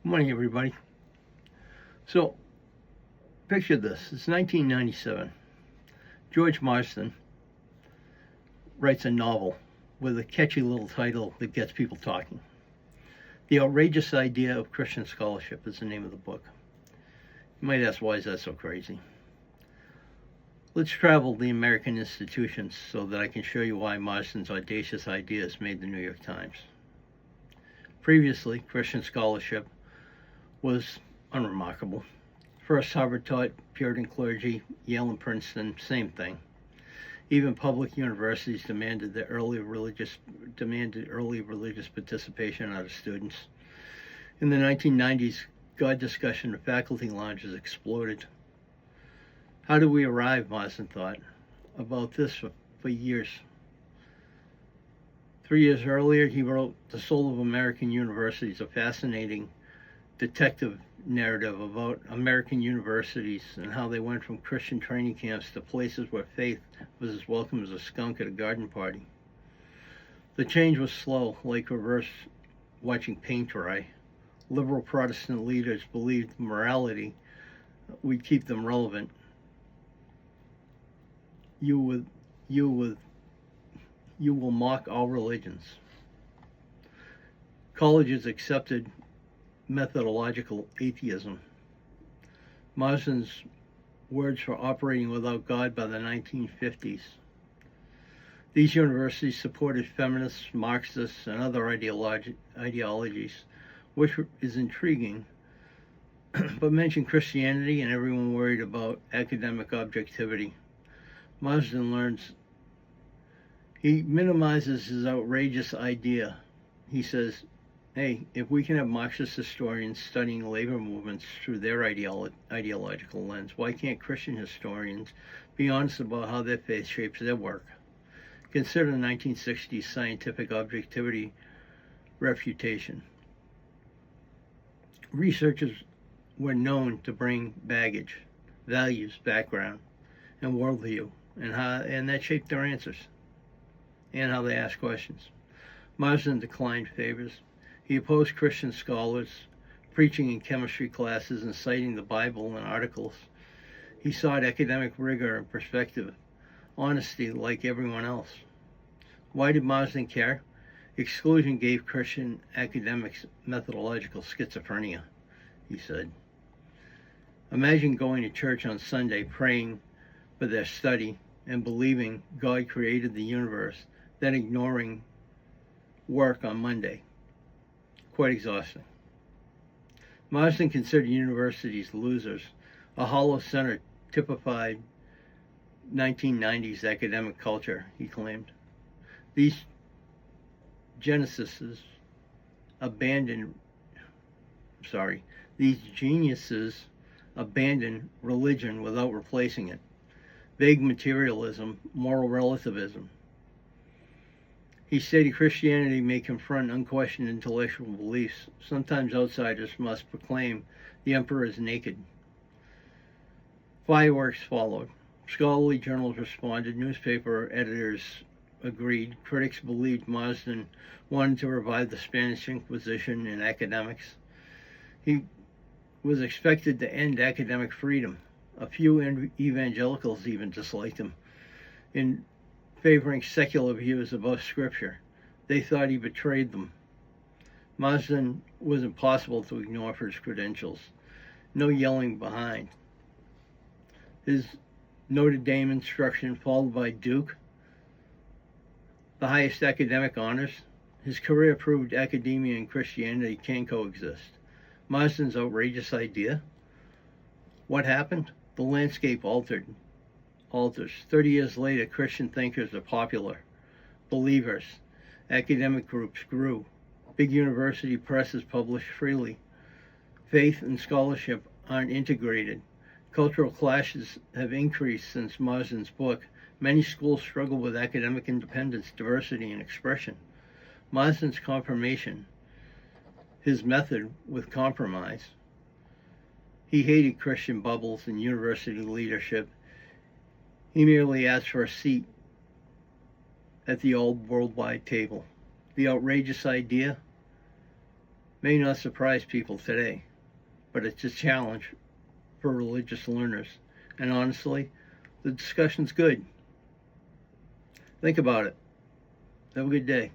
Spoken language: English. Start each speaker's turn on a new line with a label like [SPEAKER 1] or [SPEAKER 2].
[SPEAKER 1] Good morning, everybody. So, picture this. It's 1997. George Marsden writes a novel with a catchy little title that gets people talking. The Outrageous Idea of Christian Scholarship is the name of the book. You might ask, why is that so crazy? Let's travel the American institutions so that I can show you why Marsden's audacious ideas made the New York Times. Previously, Christian scholarship was unremarkable. First, Harvard taught Puritan clergy, Yale and Princeton, same thing. Even public universities demanded early religious participation out of students. In the 1990s, God discussion in faculty lounges exploded. How did we arrive, Marsden thought about this for years. 3 years earlier, he wrote The Soul of American Universities, a fascinating detective narrative about American universities and how they went from Christian training camps to places where faith was as welcome as a skunk at a garden party. The change was slow, like reverse watching paint dry. Liberal Protestant leaders believed morality would keep them relevant. You will mock all religions. Colleges accepted methodological atheism. Marsden's words for operating without God by the 1950s. These universities supported feminists, Marxists, and other ideologies, which is intriguing, but mentioned Christianity and everyone worried about academic objectivity. Marsden he minimizes his outrageous idea. He says, hey, if we can have Marxist historians studying labor movements through their ideological lens, why can't Christian historians be honest about how their faith shapes their work? Consider the 1960s scientific objectivity refutation. Researchers were known to bring baggage, values, background, and worldview, and that shaped their answers and how they asked questions. Marsden declined favors. He opposed Christian scholars preaching in chemistry classes and citing the Bible in articles. He sought academic rigor and perspective, honesty like everyone else. Why did Marsden care? Exclusion gave Christian academics methodological schizophrenia, he said. Imagine going to church on Sunday, praying for their study and believing God created the universe, then ignoring work on Monday. Quite exhausting. Marsden considered universities losers. A hollow center typified 1990s academic culture, he claimed. These geniuses abandoned religion without replacing it. Vague materialism, moral relativism. He stated Christianity may confront unquestioned intellectual beliefs. Sometimes outsiders must proclaim the emperor is naked. Fireworks followed. Scholarly journals responded. Newspaper editors agreed. Critics believed Marsden wanted to revive the Spanish Inquisition in academics. He was expected to end academic freedom. A few evangelicals even disliked him in favoring secular views above Scripture. They thought he betrayed them. Marsden was impossible to ignore for his credentials. No yelling behind. His Notre Dame instruction, followed by Duke, the highest academic honors. His career proved academia and Christianity can coexist. Marsden's outrageous idea. What happened? The landscape alters. 30 years later, Christian thinkers are popular. Believers. Academic groups grew. Big university presses publish freely. Faith and scholarship aren't integrated. Cultural clashes have increased since Marsden's book. Many schools struggle with academic independence, diversity, and expression. Marsden's confirmation, his method with compromise. He hated Christian bubbles and university leadership. He merely asked for a seat at the old worldwide table. The outrageous idea may not surprise people today, but it's a challenge for religious learners. And honestly, the discussion's good. Think about it. Have a good day.